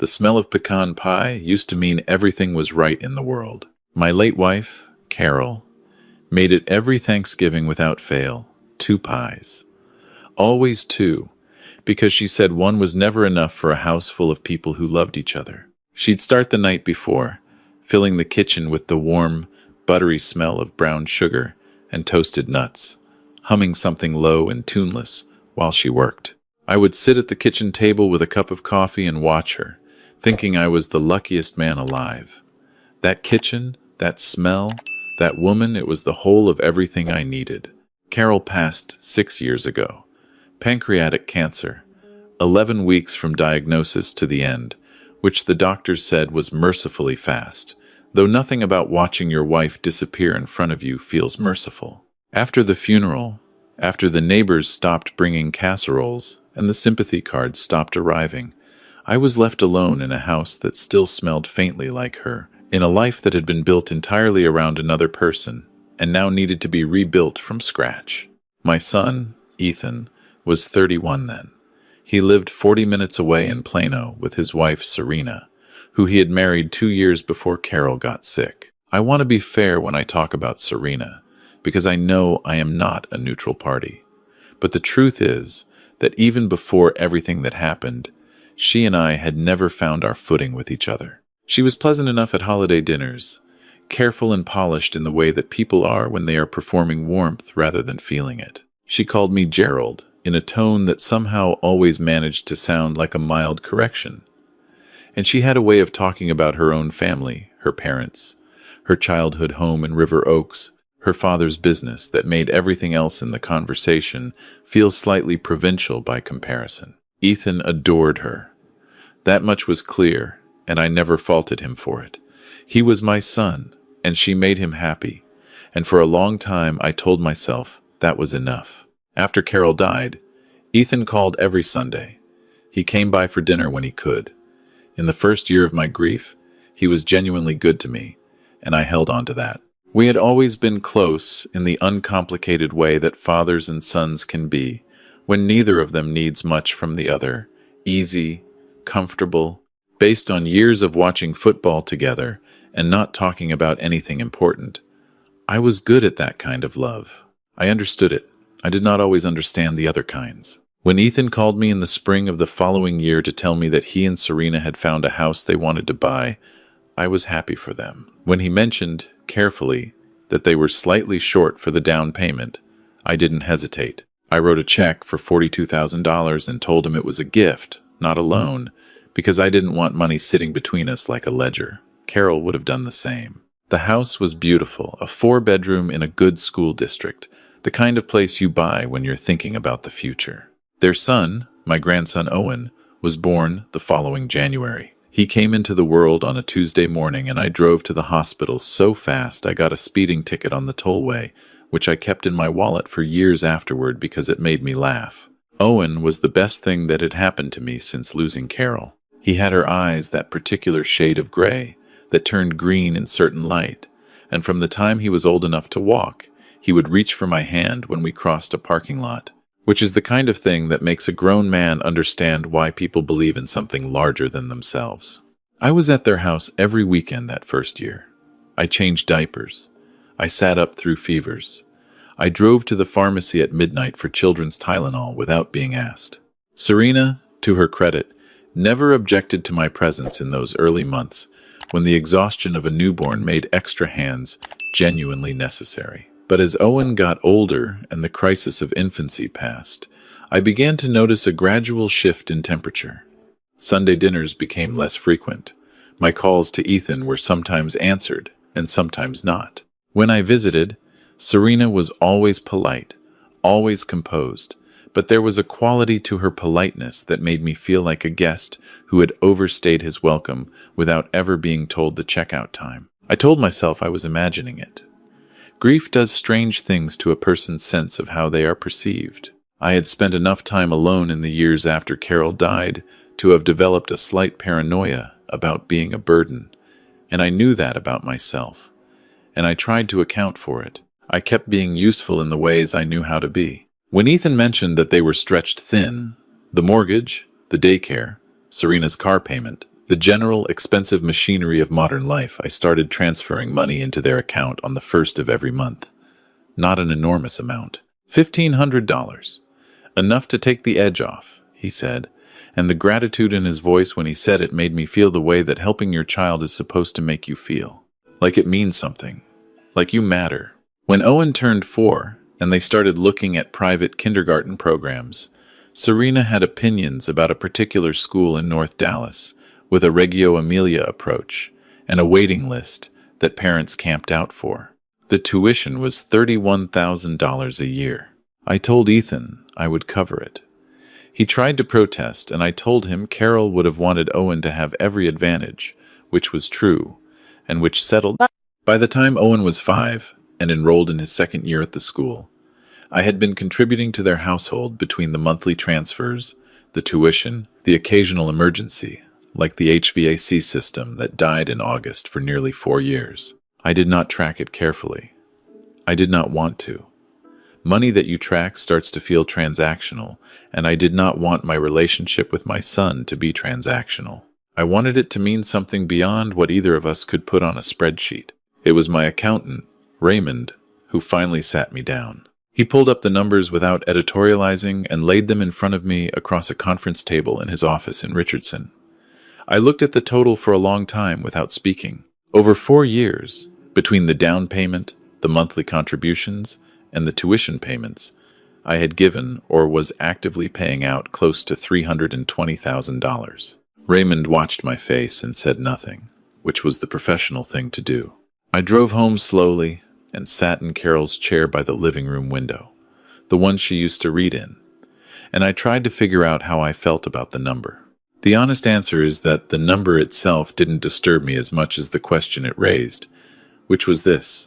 The smell of pecan pie used to mean everything was right in the world. My late wife, Carol, made it every Thanksgiving without fail, 2 pies. Always 2, because she said one was never enough for a house full of people who loved each other. She'd start the night before, filling the kitchen with the warm, buttery smell of brown sugar and toasted nuts, humming something low and tuneless while she worked. I would sit at the kitchen table with a cup of coffee and watch her, thinking I was the luckiest man alive. That kitchen, that smell, that woman, it was the whole of everything I needed. Carol passed 6 years ago. Pancreatic cancer, 11 weeks from diagnosis to the end, which the doctors said was mercifully fast, though nothing about watching your wife disappear in front of you feels merciful. After the funeral, after the neighbors stopped bringing casseroles and the sympathy cards stopped arriving, I was left alone in a house that still smelled faintly like her, in a life that had been built entirely around another person and now needed to be rebuilt from scratch. My son, Ethan, was 31 then. He lived 40 minutes away in Plano with his wife, Serena, who he had married 2 years before Carol got sick. I want to be fair when I talk about Serena, because I know I am not a neutral party. But the truth is that even before everything that happened, she and I had never found our footing with each other. She was pleasant enough at holiday dinners, careful and polished in the way that people are when they are performing warmth rather than feeling it. She called me Gerald, in a tone that somehow always managed to sound like a mild correction. And she had a way of talking about her own family, her parents, her childhood home in River Oaks, her father's business that made everything else in the conversation feel slightly provincial by comparison. Ethan adored her. That much was clear, and I never faulted him for it. He was my son, and she made him happy, and for a long time I told myself that was enough. After Carol died, Ethan called every Sunday. He came by for dinner when he could. In the first year of my grief, he was genuinely good to me, and I held on to that. We had always been close in the uncomplicated way that fathers and sons can be, when neither of them needs much from the other, easy, comfortable, based on years of watching football together and not talking about anything important. I was good at that kind of love. I understood it. I did not always understand the other kinds. When Ethan called me in the spring of the following year to tell me that he and Serena had found a house they wanted to buy, I was happy for them. When he mentioned, carefully, that they were slightly short for the down payment, I didn't hesitate. I wrote a check for $42,000 and told him it was a gift, not a loan, because I didn't want money sitting between us like a ledger. Carol would have done the same. The house was beautiful, a 4-bedroom in a good school district, the kind of place you buy when you're thinking about the future. Their son, my grandson Owen, was born the following January. He came into the world on a Tuesday morning, and I drove to the hospital so fast I got a speeding ticket on the tollway, which I kept in my wallet for years afterward because it made me laugh. Owen was the best thing that had happened to me since losing Carol. He had her eyes that particular shade of gray that turned green in certain light, and from the time he was old enough to walk, he would reach for my hand when we crossed a parking lot, which is the kind of thing that makes a grown man understand why people believe in something larger than themselves. I was at their house every weekend that first year. I changed diapers. I sat up through fevers. I drove to the pharmacy at midnight for children's Tylenol without being asked. Serena, to her credit, never objected to my presence in those early months when the exhaustion of a newborn made extra hands genuinely necessary. But as Owen got older and the crisis of infancy passed, I began to notice a gradual shift in temperature. Sunday dinners became less frequent. My calls to Ethan were sometimes answered and sometimes not. When I visited, Serena was always polite, always composed, but there was a quality to her politeness that made me feel like a guest who had overstayed his welcome without ever being told the checkout time. I told myself I was imagining it. Grief does strange things to a person's sense of how they are perceived. I had spent enough time alone in the years after Carol died to have developed a slight paranoia about being a burden, and I knew that about myself, and I tried to account for it. I kept being useful in the ways I knew how to be. When Ethan mentioned that they were stretched thin, the mortgage, the daycare, Serena's car payment, The general, expensive machinery of modern life, I started transferring money into their account on the first of every month. Not an enormous amount. $1,500. Enough to take the edge off, he said, and the gratitude in his voice when he said it made me feel the way that helping your child is supposed to make you feel. Like it means something. Like you matter. When Owen turned 4, and they started looking at private kindergarten programs, Serena had opinions about a particular school in North Dallas with a Reggio Emilia approach and a waiting list that parents camped out for. The tuition was $31,000 a year. I told Ethan I would cover it. He tried to protest, and I told him Carol would have wanted Owen to have every advantage, which was true, and which settled. By the time Owen was 5 and enrolled in his second year at the school, I had been contributing to their household between the monthly transfers, the tuition, the occasional emergency, like the HVAC system that died in August for nearly 4 years. I did not track it carefully. I did not want to. Money that you track starts to feel transactional, and I did not want my relationship with my son to be transactional. I wanted it to mean something beyond what either of us could put on a spreadsheet. It was my accountant, Raymond, who finally sat me down. He pulled up the numbers without editorializing and laid them in front of me across a conference table in his office in Richardson. I looked at the total for a long time without speaking. Over 4 years, between the down payment, the monthly contributions, and the tuition payments, I had given or was actively paying out close to $320,000. Raymond watched my face and said nothing, which was the professional thing to do. I drove home slowly and sat in Carol's chair by the living room window, the one she used to read in, and I tried to figure out how I felt about the number. The honest answer is that the number itself didn't disturb me as much as the question it raised, which was this: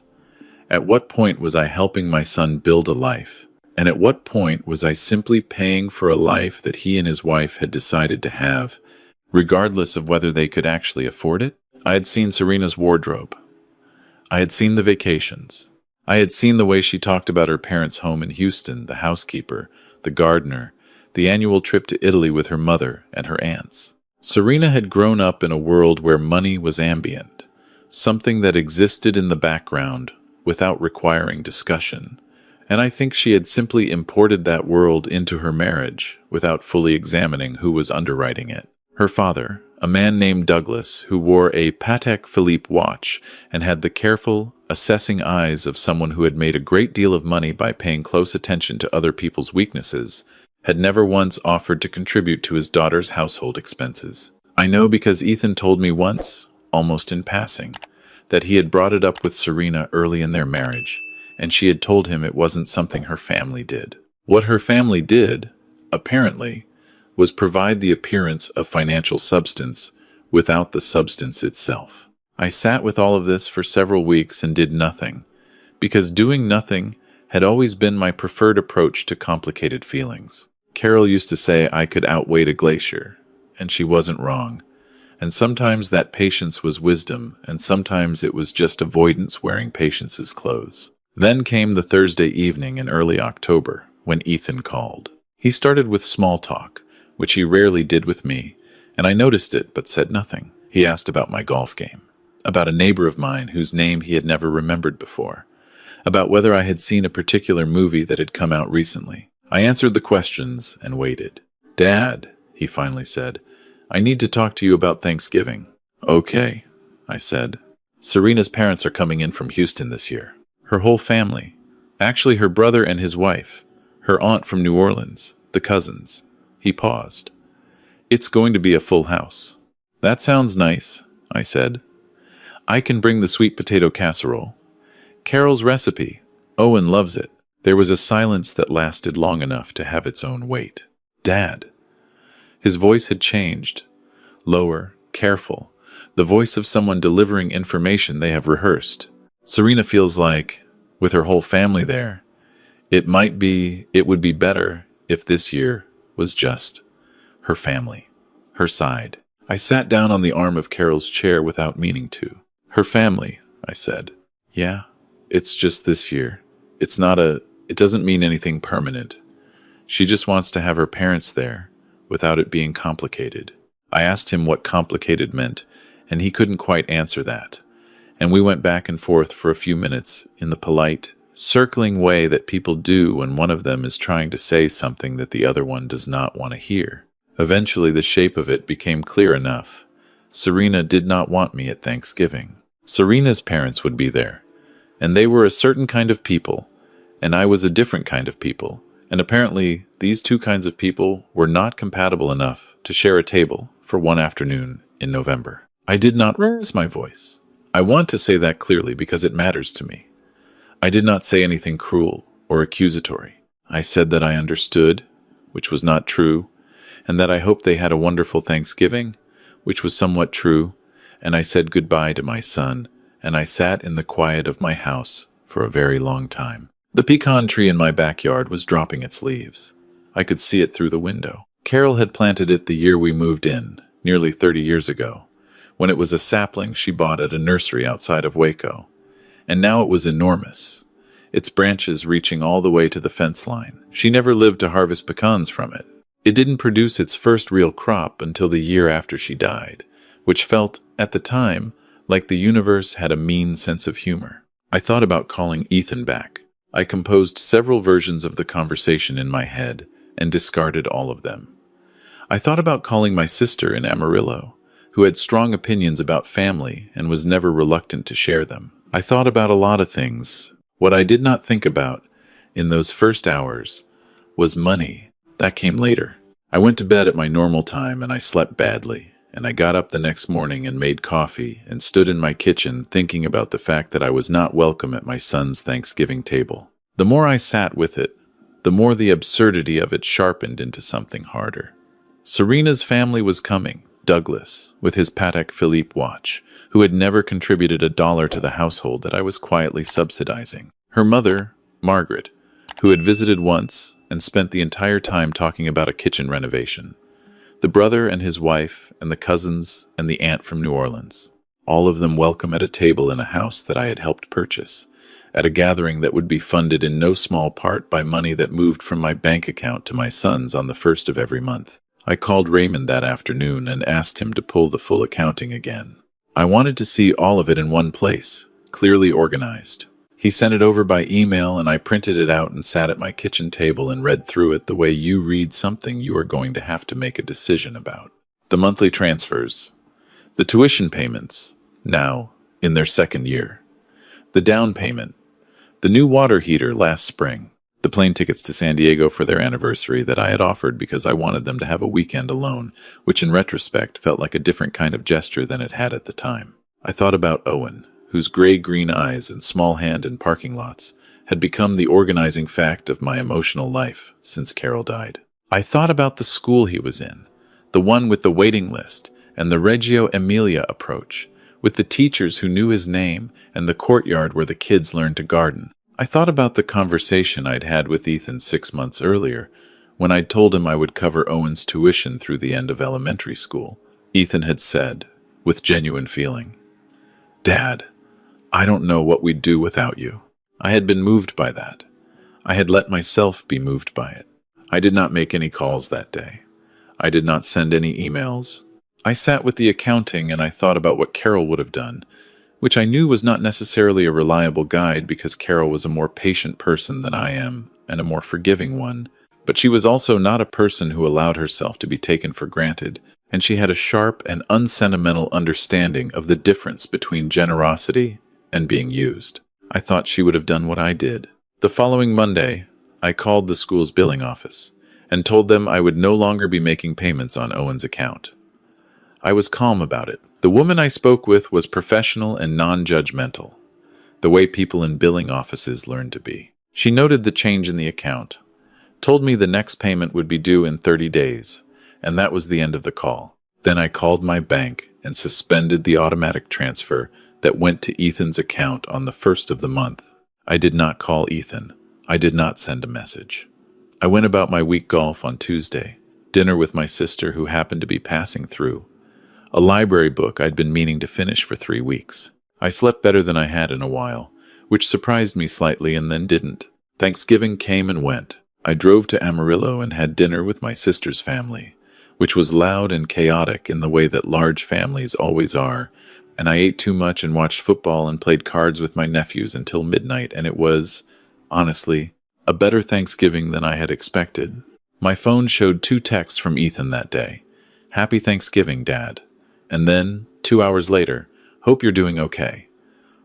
at what point was I helping my son build a life? And at what point was I simply paying for a life that he and his wife had decided to have, regardless of whether they could actually afford it? I had seen Serena's wardrobe. I had seen the vacations. I had seen the way she talked about her parents' home in Houston, the housekeeper, the gardener, the annual trip to Italy with her mother and her aunts. Serena had grown up in a world where money was ambient, something that existed in the background without requiring discussion, and I think she had simply imported that world into her marriage without fully examining who was underwriting it. Her father, a man named Douglas, who wore a Patek Philippe watch and had the careful, assessing eyes of someone who had made a great deal of money by paying close attention to other people's weaknesses, had never once offered to contribute to his daughter's household expenses. I know because Ethan told me once, almost in passing, that he had brought it up with Serena early in their marriage, and she had told him it wasn't something her family did. What her family did, apparently, was provide the appearance of financial substance without the substance itself. I sat with all of this for several weeks and did nothing, because doing nothing had always been my preferred approach to complicated feelings. Carol used to say I could outweight a glacier, and she wasn't wrong. And sometimes that patience was wisdom, and sometimes it was just avoidance wearing patience's clothes. Then came the Thursday evening in early October, when Ethan called. He started with small talk, which he rarely did with me, and I noticed it but said nothing. He asked about my golf game, about a neighbor of mine whose name he had never remembered before, about whether I had seen a particular movie that had come out recently. I answered the questions and waited. "Dad," he finally said, "I need to talk to you about Thanksgiving." "Okay," I said. "Serena's parents are coming in from Houston this year. Her whole family. Actually, her brother and his wife. Her aunt from New Orleans. The cousins." He paused. "It's going to be a full house." "That sounds nice," I said. "I can bring the sweet potato casserole. Carol's recipe. Owen loves it." There was a silence that lasted long enough to have its own weight. "Dad." His voice had changed. Lower, careful. The voice of someone delivering information they have rehearsed. "Serena feels like, with her whole family there, it would be better if this year was just her family, her side." I sat down on the arm of Carol's chair without meaning to. "Her family," I said. "Yeah, it's just this year. It doesn't mean anything permanent. She just wants to have her parents there without it being complicated." I asked him what complicated meant, and he couldn't quite answer that. And we went back and forth for a few minutes in the polite, circling way that people do when one of them is trying to say something that the other one does not want to hear. Eventually, the shape of it became clear enough. Serena did not want me at Thanksgiving. Serena's parents would be there, and they were a certain kind of people, and I was a different kind of people, and apparently these two kinds of people were not compatible enough to share a table for one afternoon in November. I did not raise my voice. I want to say that clearly because it matters to me. I did not say anything cruel or accusatory. I said that I understood, which was not true, and that I hoped they had a wonderful Thanksgiving, which was somewhat true, and I said goodbye to my son, and I sat in the quiet of my house for a very long time. The pecan tree in my backyard was dropping its leaves. I could see it through the window. Carol had planted it the year we moved in, nearly 30 years ago, when it was a sapling she bought at a nursery outside of Waco. And now it was enormous, its branches reaching all the way to the fence line. She never lived to harvest pecans from it. It didn't produce its first real crop until the year after she died, which felt, at the time, like the universe had a mean sense of humor. I thought about calling Ethan back. I composed several versions of the conversation in my head and discarded all of them. I thought about calling my sister in Amarillo, who had strong opinions about family and was never reluctant to share them. I thought about a lot of things. What I did not think about in those first hours was money. That came later. I went to bed at my normal time and I slept badly, and I got up the next morning and made coffee and stood in my kitchen thinking about the fact that I was not welcome at my son's Thanksgiving table. The more I sat with it, the more the absurdity of it sharpened into something harder. Serena's family was coming. Douglas, with his Patek Philippe watch, who had never contributed $1 to the household that I was quietly subsidizing. Her mother, Margaret, who had visited once and spent the entire time talking about a kitchen renovation. The brother and his wife, and the cousins, and the aunt from New Orleans. All of them welcome at a table in a house that I had helped purchase, at a gathering that would be funded in no small part by money that moved from my bank account to my son's on the first of every month. I called Raymond that afternoon and asked him to pull the full accounting again. I wanted to see all of it in one place, clearly organized. He sent it over by email, and I printed it out and sat at my kitchen table and read through it the way you read something you are going to have to make a decision about. The monthly transfers, the tuition payments, now in their second year, the down payment, the new water heater last spring, the plane tickets to San Diego for their anniversary that I had offered because I wanted them to have a weekend alone, which in retrospect felt like a different kind of gesture than it had at the time. I thought about Owen, whose gray-green eyes and small hand in parking lots had become the organizing fact of my emotional life since Carol died. I thought about the school he was in, the one with the waiting list and the Reggio Emilia approach, with the teachers who knew his name and the courtyard where the kids learned to garden. I thought about the conversation I'd had with Ethan 6 months earlier, when I'd told him I would cover Owen's tuition through the end of elementary school. Ethan had said, with genuine feeling, "Dad, I don't know what we'd do without you." I had been moved by that. I had let myself be moved by it. I did not make any calls that day. I did not send any emails. I sat with the accounting and I thought about what Carol would have done, which I knew was not necessarily a reliable guide because Carol was a more patient person than I am and a more forgiving one, but she was also not a person who allowed herself to be taken for granted, and she had a sharp and unsentimental understanding of the difference between generosity and being used. I thought she would have done what I did. The following Monday, I called the school's billing office and told them I would no longer be making payments on Owen's account. I was calm about it. The woman I spoke with was professional and non-judgmental, the way people in billing offices learn to be. She noted the change in the account, told me the next payment would be due in 30 days, and that was the end of the call. Then I called my bank and suspended the automatic transfer that went to Ethan's account on the first of the month. I did not call Ethan. I did not send a message. I went about my week golf on Tuesday, dinner with my sister who happened to be passing through, a library book I'd been meaning to finish for 3 weeks. I slept better than I had in a while, which surprised me slightly and then didn't. Thanksgiving came and went. I drove to Amarillo and had dinner with my sister's family, which was loud and chaotic in the way that large families always are, and I ate too much and watched football and played cards with my nephews until midnight, and it was, honestly, a better Thanksgiving than I had expected. My phone showed 2 texts from Ethan that day. "Happy Thanksgiving, Dad." And then, 2 hours later, "Hope you're doing okay."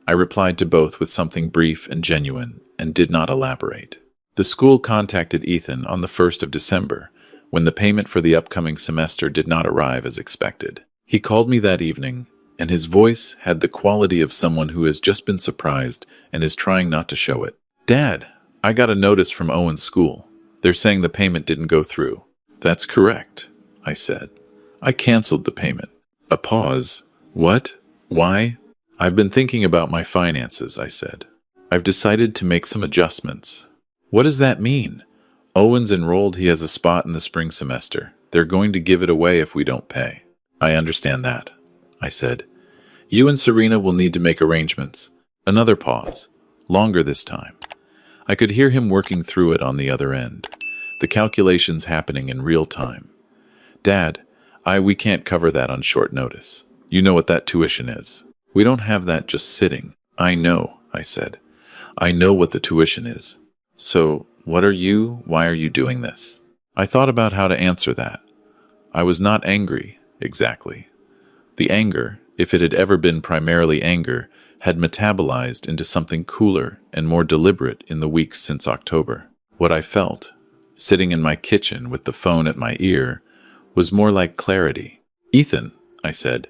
I replied to both with something brief and genuine, and did not elaborate. The school contacted Ethan on the 1st of December, when the payment for the upcoming semester did not arrive as expected. He called me that evening, and his voice had the quality of someone who has just been surprised and is trying not to show it. "Dad, I got a notice from Owen's school. They're saying the payment didn't go through." "That's correct," I said. "I canceled the payment." A pause. "What? Why?" "I've been thinking about my finances," I said. "I've decided to make some adjustments." "What does that mean?" "Owen's enrolled. He has a spot in the spring semester. They're going to give it away if we don't pay." "I understand that," I said. "You and Serena will need to make arrangements." Another pause. Longer this time. I could hear him working through it on the other end. The calculations happening in real time. "Dad, we can't cover that on short notice. You know what that tuition is. We don't have that just sitting." "I know," I said. "I know what the tuition is." "So, why are you doing this?" I thought about how to answer that. I was not angry, exactly. The anger, if it had ever been primarily anger, had metabolized into something cooler and more deliberate in the weeks since October. What I felt, sitting in my kitchen with the phone at my ear, was more like clarity. "Ethan," I said,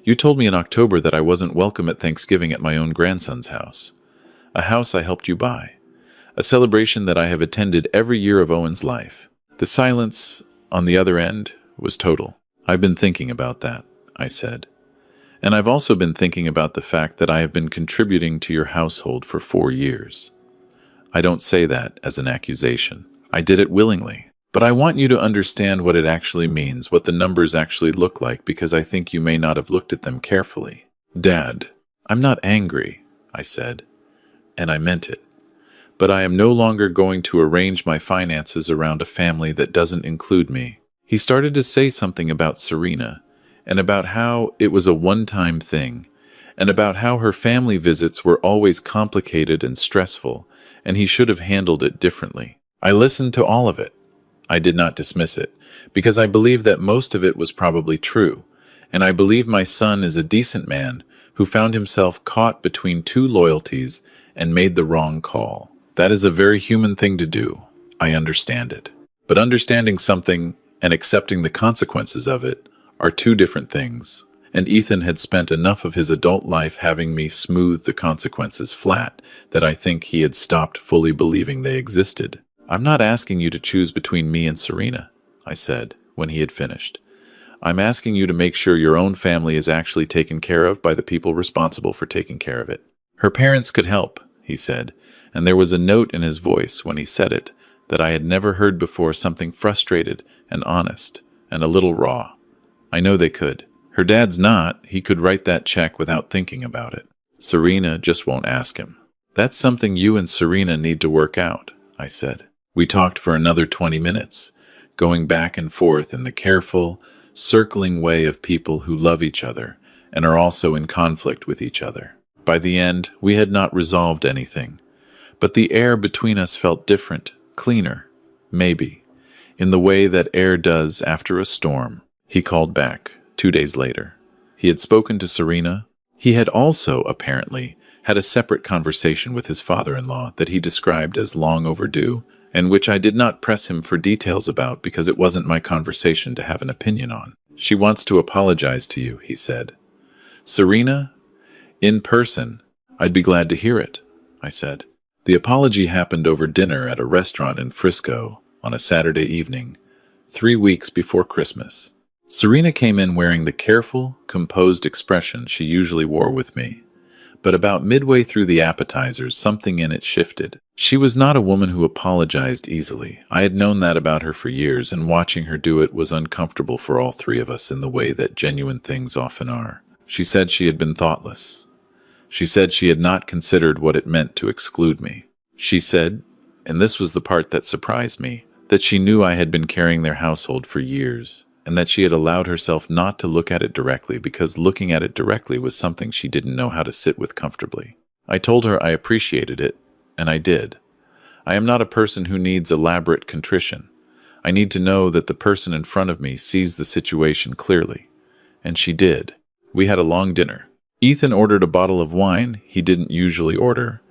"you told me in October that I wasn't welcome at Thanksgiving at my own grandson's house. A house I helped you buy. A celebration that I have attended every year of Owen's life." The silence, on the other end, was total. "I've been thinking about that," I said. "And I've also been thinking about the fact that I have been contributing to your household for 4 years. I don't say that as an accusation. I did it willingly. But I want you to understand what it actually means, what the numbers actually look like, because I think you may not have looked at them carefully." "Dad, I'm not angry," I said, and I meant it. "But I am no longer going to arrange my finances around a family that doesn't include me." He started to say something about Serena, and about how it was a one-time thing, and about how her family visits were always complicated and stressful, and he should have handled it differently. I listened to all of it. I did not dismiss it, because I believe that most of it was probably true, and I believe my son is a decent man who found himself caught between 2 loyalties and made the wrong call. That is a very human thing to do. I understand it. But understanding something and accepting the consequences of it are 2 different things, and Ethan had spent enough of his adult life having me smooth the consequences flat that I think he had stopped fully believing they existed. "I'm not asking you to choose between me and Serena," I said, when he had finished. "I'm asking you to make sure your own family is actually taken care of by the people responsible for taking care of it." "Her parents could help," he said, and there was a note in his voice when he said it that I had never heard before, something frustrated and honest and a little raw. "I know they could. Her dad's not. He could write that check without thinking about it. Serena just won't ask him." "That's something you and Serena need to work out," I said. We talked for another 20 minutes, going back and forth in the careful, circling way of people who love each other and are also in conflict with each other. By the end, we had not resolved anything, but the air between us felt different, cleaner, maybe, in the way that air does after a storm. He called back 2 days later. He had spoken to Serena. He had also, apparently, had a separate conversation with his father-in-law that he described as long overdue, and which I did not press him for details about because it wasn't my conversation to have an opinion on. "She wants to apologize to you," he said. "Serena? In person? I'd be glad to hear it," I said. The apology happened over dinner at a restaurant in Frisco on a Saturday evening, 3 weeks before Christmas. Serena came in wearing the careful, composed expression she usually wore with me. But about midway through the appetizers, something in it shifted. She was not a woman who apologized easily. I had known that about her for years, and watching her do it was uncomfortable for all 3 of us in the way that genuine things often are. She said she had been thoughtless. She said she had not considered what it meant to exclude me. She said, and this was the part that surprised me, that she knew I had been carrying their household for years, and that she had allowed herself not to look at it directly because looking at it directly was something she didn't know how to sit with comfortably. I told her I appreciated it, and I did. I am not a person who needs elaborate contrition. I need to know that the person in front of me sees the situation clearly. And she did. We had a long dinner. Ethan ordered a bottle of wine he didn't usually order,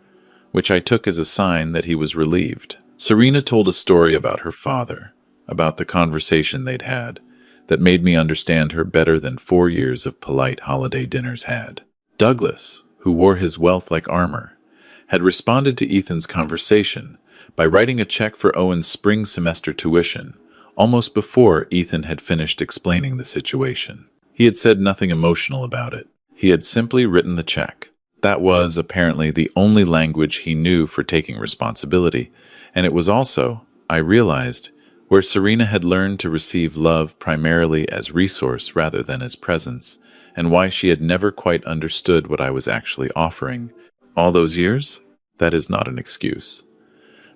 which I took as a sign that he was relieved. Serena told a story about her father, about the conversation they'd had, that made me understand her better than 4 years of polite holiday dinners had. Douglas, who wore his wealth like armor, had responded to Ethan's conversation by writing a check for Owen's spring semester tuition, almost before Ethan had finished explaining the situation. He had said nothing emotional about it. He had simply written the check. That was, apparently, the only language he knew for taking responsibility, and it was also, I realized, where Serena had learned to receive love primarily as resource rather than as presence, and why she had never quite understood what I was actually offering. All those years? That is not an excuse.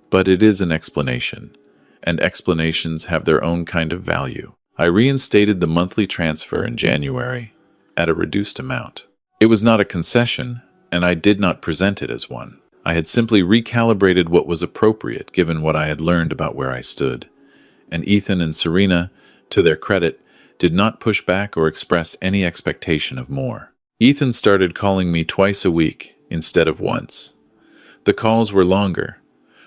But it is an explanation, and explanations have their own kind of value. I reinstated the monthly transfer in January at a reduced amount. It was not a concession, and I did not present it as one. I had simply recalibrated what was appropriate given what I had learned about where I stood. And Ethan and Serena, to their credit, did not push back or express any expectation of more. Ethan started calling me twice a week instead of once. The calls were longer.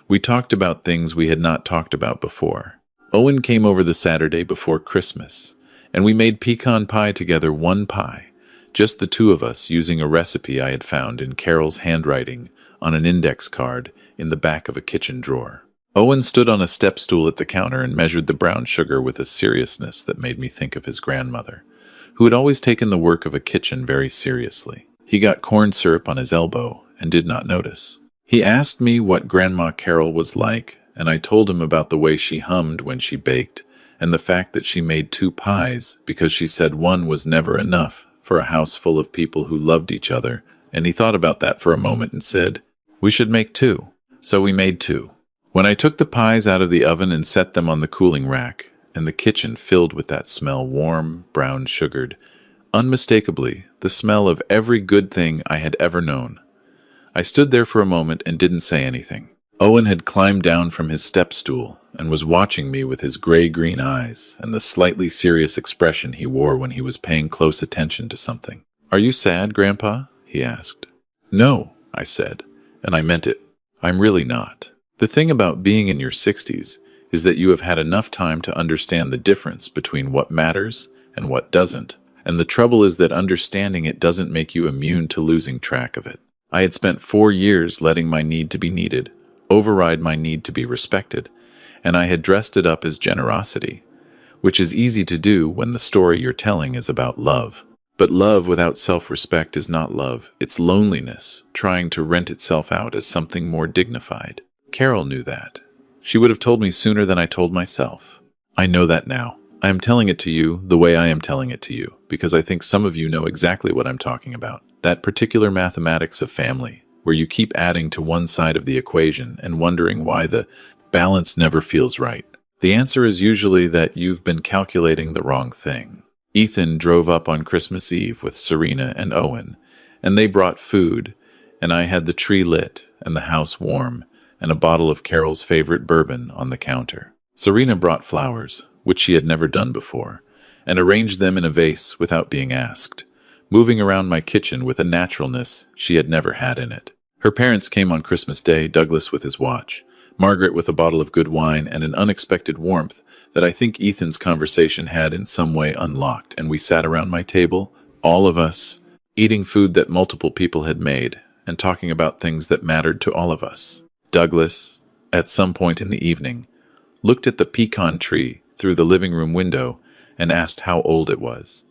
We talked about things we had not talked about before. Owen came over the Saturday before Christmas, and we made pecan pie together, one pie, just the two of us, using a recipe I had found in Carol's handwriting on an index card in the back of a kitchen drawer. Owen stood on a step stool at the counter and measured the brown sugar with a seriousness that made me think of his grandmother, who had always taken the work of a kitchen very seriously. He got corn syrup on his elbow and did not notice. He asked me what Grandma Carol was like, and I told him about the way she hummed when she baked, and the fact that she made 2 pies because she said one was never enough for a house full of people who loved each other, and he thought about that for a moment and said, "We should make 2. So we made 2. When I took the pies out of the oven and set them on the cooling rack, and the kitchen filled with that smell, warm, brown sugared, unmistakably the smell of every good thing I had ever known, I stood there for a moment and didn't say anything. Owen had climbed down from his step stool and was watching me with his gray-green eyes and the slightly serious expression he wore when he was paying close attention to something. "Are you sad, Grandpa?" he asked. "No," I said, and I meant it. I'm really not. The thing about being in your 60s is that you have had enough time to understand the difference between what matters and what doesn't, and the trouble is that understanding it doesn't make you immune to losing track of it. I had spent 4 years letting my need to be needed override my need to be respected, and I had dressed it up as generosity, which is easy to do when the story you're telling is about love. But love without self-respect is not love, it's loneliness, trying to rent itself out as something more dignified. Carol knew that. She would have told me sooner than I told myself. I know that now. I am telling it to you the way I am telling it to you, because I think some of you know exactly what I'm talking about. That particular mathematics of family, where you keep adding to one side of the equation and wondering why the balance never feels right. The answer is usually that you've been calculating the wrong thing. Ethan drove up on Christmas Eve with Serena and Owen, and they brought food, and I had the tree lit and the house warm, and a bottle of Carol's favorite bourbon on the counter. Serena brought flowers, which she had never done before, and arranged them in a vase without being asked, moving around my kitchen with a naturalness she had never had in it. Her parents came on Christmas Day, Douglas with his watch, Margaret with a bottle of good wine and an unexpected warmth that I think Ethan's conversation had in some way unlocked, and we sat around my table, all of us, eating food that multiple people had made, and talking about things that mattered to all of us. Douglas, at some point in the evening, looked at the pecan tree through the living room window and asked how old it was.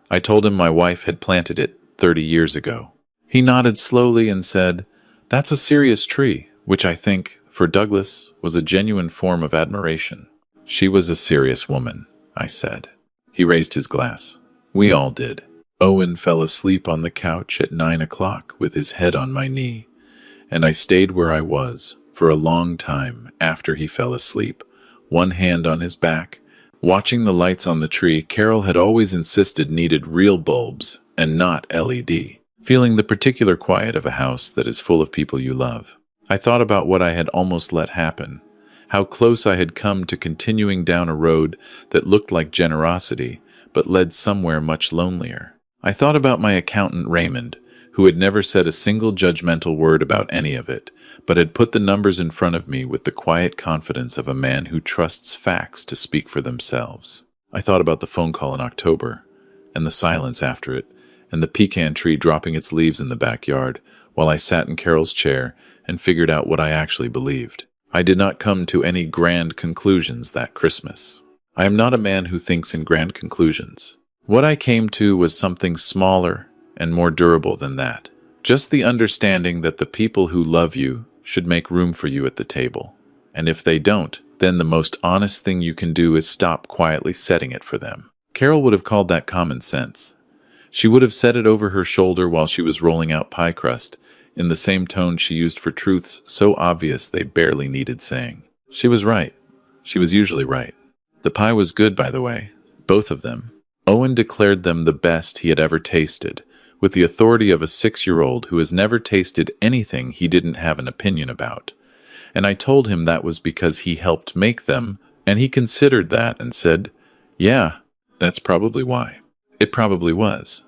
I told him my wife had planted it 30 years ago. He nodded slowly and said, "That's a serious tree," which I think, for Douglas, was a genuine form of admiration. "She was a serious woman," I said. He raised his glass. We all did. Owen fell asleep on the couch at 9 o'clock with his head on my knee, and I stayed where I was for a long time after he fell asleep, one hand on his back, Watching the lights on the tree, Carol had always insisted needed real bulbs and not LED. Feeling the particular quiet of a house that is full of people you love. I thought about what I had almost let happen, how close I had come to continuing down a road that looked like generosity, but led somewhere much lonelier. I thought about my accountant Raymond, who had never said a single judgmental word about any of it, but had put the numbers in front of me with the quiet confidence of a man who trusts facts to speak for themselves. I thought about the phone call in October, and the silence after it, and the pecan tree dropping its leaves in the backyard, while I sat in Carol's chair and figured out what I actually believed. I did not come to any grand conclusions that Christmas. I am not a man who thinks in grand conclusions. What I came to was something smaller and more durable than that. Just the understanding that the people who love you should make room for you at the table. And if they don't, then the most honest thing you can do is stop quietly setting it for them. Carol would have called that common sense. She would have said it over her shoulder while she was rolling out pie crust, in the same tone she used for truths so obvious they barely needed saying. She was right. She was usually right. The pie was good, by the way. Both of them. Owen declared them the best he had ever tasted, with the authority of a 6-year-old who has never tasted anything he didn't have an opinion about. And I told him that was because he helped make them, and he considered that and said, "Yeah, that's probably why." It probably was.